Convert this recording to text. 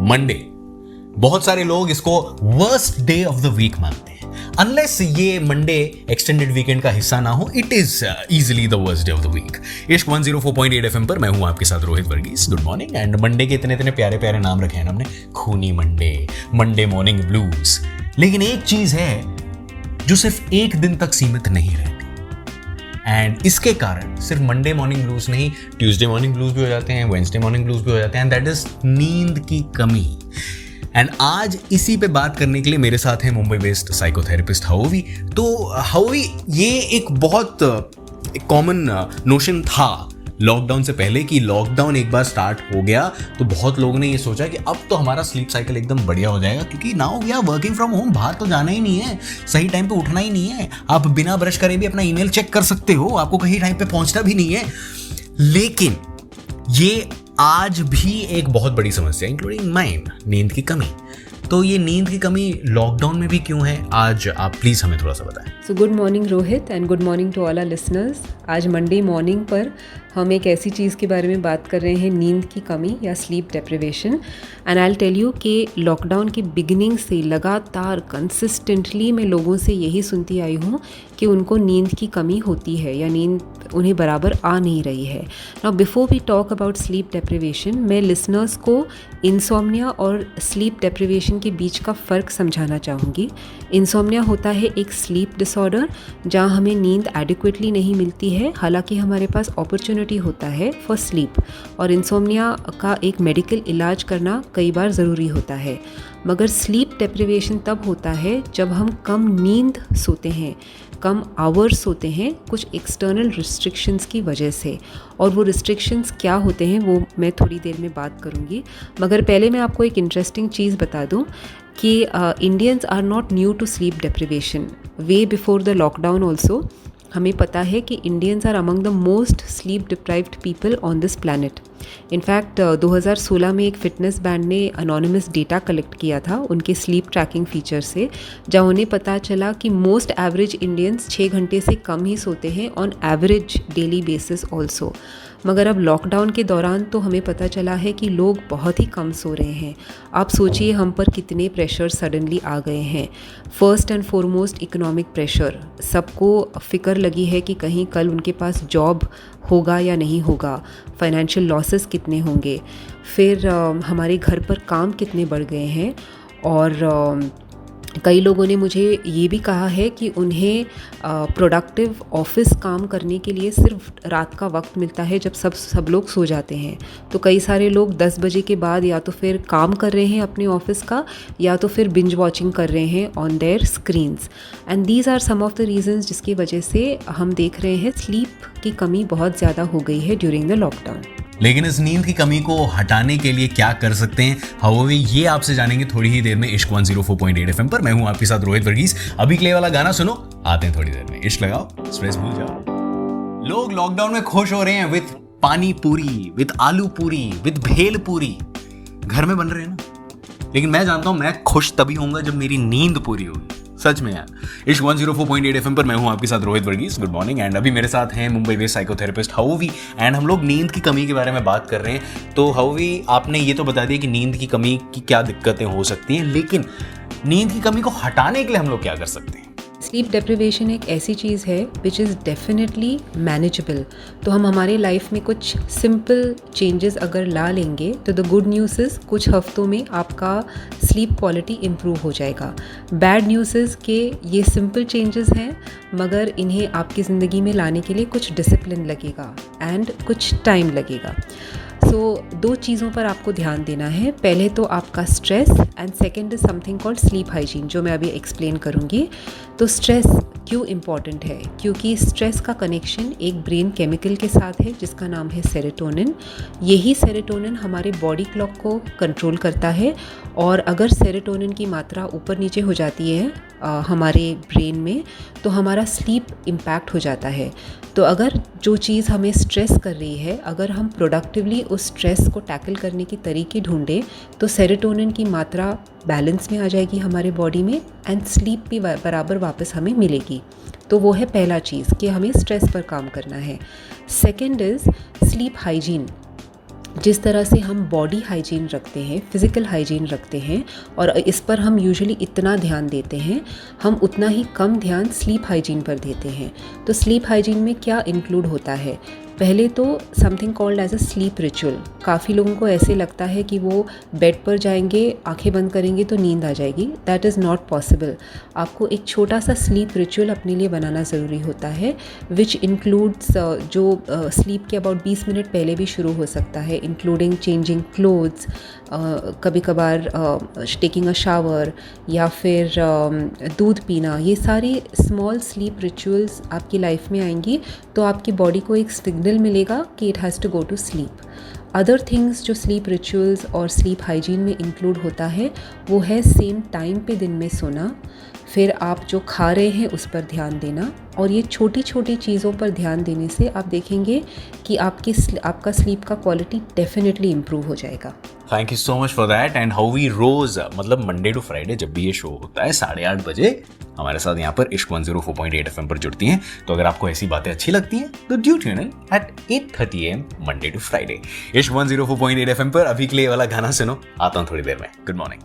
Monday. बहुत सारे लोग इसको worst day of the week मानते हैं। अनलेस ये मंडे एक्सटेंडेड वीकेंड का हिस्सा ना हो, it is easily the worst day of the week. Ishq 104.8 FM पर मैं हूं आपके साथ Rohit Varghese. Good morning. And Monday के इतने इतने प्यारे प्यारे नाम रखे हैं हमने, खूनी मंडे, मंडे मॉर्निंग ब्लूज। लेकिन एक चीज है जो सिर्फ एक दिन तक सीमित नहीं रहती, एंड इसके कारण सिर्फ मंडे मॉर्निंग ब्लूज नहीं, ट्यूसडे मॉर्निंग ब्लूज भी हो जाते हैं, वेडनेसडे मॉर्निंग ब्लूज भी हो जाते हैं, एंड दैट इज नींद की कमी। एंड आज इसी पे बात करने के लिए मेरे साथ है मुंबई बेस्ड साइकोथेरेपिस्ट हवोवी। तो हवोवी, ये एक बहुत कॉमन नोशन था लॉकडाउन से पहले कि लॉकडाउन एक बार स्टार्ट हो गया तो बहुत लोगों ने ये सोचा कि अब तो हमारा स्लीप साइकिल एकदम बढ़िया हो जाएगा, क्योंकि now we are working from home, बाहर तो जाना ही नहीं है, सही टाइम पे उठना ही नहीं है, आप बिना ब्रश करे भी अपना ईमेल चेक कर सकते हो, आपको कहीं टाइम पे पहुंचना भी नहीं है। लेकिन ये आज भी एक बहुत बड़ी समस्या है, इंक्लूडिंग माइन, नींद की कमी। तो ये नींद की कमी लॉकडाउन में भी क्यों है, आज आप प्लीज़ हमें थोड़ा सा बताएं। So good morning Rohit and good morning to all our listeners. आज मंडे मॉर्निंग पर हम एक ऐसी चीज़ के बारे में बात कर रहे हैं, नींद की कमी या sleep deprivation. And I will tell you कि लॉकडाउन की बिगिनिंग से लगातार कंसिस्टेंटली मैं लोगों से यही सुनती आई हूँ कि उनको नींद की कमी होती है या नींद उन्हें बराबर आ नहीं रही है। Now before we talk about sleep deprivation, मैं लिसनर्स को इंसोम्निया और स्लीप डेप्रिवेशन के बीच का फ़र्क समझाना चाहूँगी। इंसोम्निया होता है एक स्लीप डिसऑर्डर जहाँ हमें नींद एडिक्वेटली नहीं मिलती है, हालांकि हमारे पास अपॉर्चुनिटी होता है फॉर स्लीप, और इंसोम्निया का एक मेडिकल इलाज करना कई बार ज़रूरी होता है। मगर स्लीप डेप्रिवेशन तब होता है जब हम कम नींद सोते हैं, कम आवर्स सोते हैं, कुछ एक्सटर्नल रिस्ट्रिक्शंस की वजह से। और वो रिस्ट्रिक्शंस क्या होते हैं वो मैं थोड़ी देर में बात करूँगी। मगर पहले मैं आपको एक इंटरेस्टिंग चीज़ बता दूँ कि Indians are not new to sleep deprivation. Way before the lockdown also हमें पता है कि Indians are among the most sleep deprived people on this planet. In fact 2016 में एक फिटनेस बैंड ने अनोनिमस डेटा कलेक्ट किया था उनके स्लीप ट्रैकिंग फीचर से, जहाँ उन्हें पता चला कि मोस्ट एवरेज इंडियंस 6 घंटे से कम ही सोते हैं on average daily basis also. मगर अब लॉकडाउन के दौरान तो हमें पता चला है कि लोग बहुत ही कम सो रहे हैं। आप सोचिए हम पर कितने प्रेशर सडनली आ गए हैं। First and foremost economic pressure, सबको फिक्र लगी है कि कहीं कल उनके पास जॉब होगा या नहीं होगा, फाइनेंशियल लॉसेस कितने होंगे, फिर हमारे घर पर काम कितने बढ़ गए हैं। और कई लोगों ने मुझे ये भी कहा है कि उन्हें प्रोडक्टिव ऑफिस काम करने के लिए सिर्फ रात का वक्त मिलता है जब सब लोग सो जाते हैं। तो कई सारे लोग 10 बजे के बाद या तो फिर काम कर रहे हैं अपने ऑफिस का, या तो फिर बिंज वॉचिंग कर रहे हैं on their screens. And these are some of the reasons जिसकी वजह से हम देख रहे हैं स्लीप की कमी बहुत ज़्यादा हो गई है ड्यूरिंग द लॉकडाउन। लेकिन इस नींद की कमी को हटाने के लिए क्या कर सकते हैं, हवोवी, ये आपसे जानेंगे थोड़ी ही देर में इश्क 104.8 FM पर। मैं हूं आपके साथ रोहित वर्गीस। अभी के लिए वाला गाना सुनो, आते हैं थोड़ी देर में। इश्क लगाओ, स्ट्रेस भूल जाओ। लोग लॉकडाउन में खुश हो रहे हैं विद पानी पूरी, विद आलू पूरी, विद भेल पूरी, घर में बन रहे हैं ना। लेकिन मैं जानता हूं मैं खुश तभी होऊंगा जब मेरी नींद पूरी होगी, सच में यार। इश्क 104.8 FM पर मैं हूं आपके साथ Rohit Varghese. Good morning. And अभी मेरे साथ हैं Mumbai based psychotherapist Havovi, and हम लोग नींद की कमी के बारे में बात कर रहे हैं। तो हवोवी, आपने ये तो बता दिया कि नींद की कमी की क्या दिक्कतें हो सकती हैं, लेकिन नींद की कमी को हटाने के लिए हम लोग क्या कर सकते हैं? स्लीप डेप्रिवेशन एक ऐसी चीज़ है विच इज़ डेफिनेटली मैनेजेबल। तो हम हमारे लाइफ में कुछ सिंपल चेंजेस अगर ला लेंगे तो द गुड न्यूज़ इज़ कुछ हफ्तों में आपका स्लीप क्वालिटी इम्प्रूव हो जाएगा। बैड न्यूज़ इज़ कि ये सिंपल चेंजेस हैं, मगर इन्हें आपकी ज़िंदगी में लाने के लिए कुछ डिसिप्लिन लगेगा एंड कुछ टाइम लगेगा। सो 2 चीज़ों पर आपको ध्यान देना है। पहले तो आपका stress, and second is something called sleep hygiene, जो मैं अभी एक्सप्लेन करूँगी। तो स्ट्रेस क्यों इम्पॉर्टेंट है? क्योंकि स्ट्रेस का कनेक्शन एक ब्रेन केमिकल के साथ है जिसका नाम है सेरोटोनिन। यही सेरोटोनिन हमारे बॉडी क्लॉक को कंट्रोल करता है, और अगर सेरोटोनिन की मात्रा ऊपर नीचे हो जाती है हमारे ब्रेन में, तो हमारा स्लीप इम्पैक्ट हो जाता है। तो अगर जो चीज़ हमें स्ट्रेस कर रही है, अगर हम प्रोडक्टिवली उस स्ट्रेस को टैकल करने के तरीके ढूंढें, तो सेरोटोनिन की मात्रा बैलेंस में आ जाएगी हमारे बॉडी में, एंड स्लीप भी बराबर वापस हमें मिलेगी। तो वो है पहला चीज़ कि हमें स्ट्रेस पर काम करना है। Second is sleep hygiene. जिस तरह से हम बॉडी हाइजीन रखते हैं, फिज़िकल हाइजीन रखते हैं और इस पर हम यूजुअली इतना ध्यान देते हैं, हम उतना ही कम ध्यान स्लीप हाइजीन पर देते हैं। तो स्लीप हाइजीन में क्या इंक्लूड होता है? पहले तो something called as a sleep ritual. काफ़ी लोगों को ऐसे लगता है कि वो बेड पर जाएंगे, आंखें बंद करेंगे तो नींद आ जाएगी। That is not possible. आपको एक छोटा सा स्लीप रिचुअल अपने लिए बनाना ज़रूरी होता है, विच इंक्लूड्स जो स्लीप के अबाउट 20 मिनट पहले भी शुरू हो सकता है, इंक्लूडिंग चेंजिंग क्लोथ्स, कभी कभार टेकिंग अ शावर या फिर दूध पीना। ये सारी स्मॉल स्लीप रिचुअल्स आपकी लाइफ में आएंगी तो आपकी बॉडी को एक सिग्नल मिलेगा कि it has to go to sleep. Other things जो स्लीप रिचुअल्स और स्लीप हाइजीन में इंक्लूड होता है वो है सेम टाइम पे दिन में सोना, फिर आप जो खा रहे हैं उस पर ध्यान देना, और ये छोटी छोटी चीज़ों पर ध्यान देने से आप देखेंगे कि आपका स्लीप का क्वालिटी डेफिनेटली इम्प्रूव हो जाएगा। Thank you so much for that. And how we रोज, मतलब मंडे टू फ्राइडे जब भी ये शो होता है 8:30 बजे हमारे साथ यहाँ पर इश्क 104.8 FM पर जुड़ती हैं। तो अगर आपको ऐसी बातें अच्छी लगती हैं तो do tune in at 8:30 AM Monday to Friday Ishq 104.8 FM पर। अभी के लिए वाला गाना सुनो, आता हूँ थोड़ी देर में। Good morning.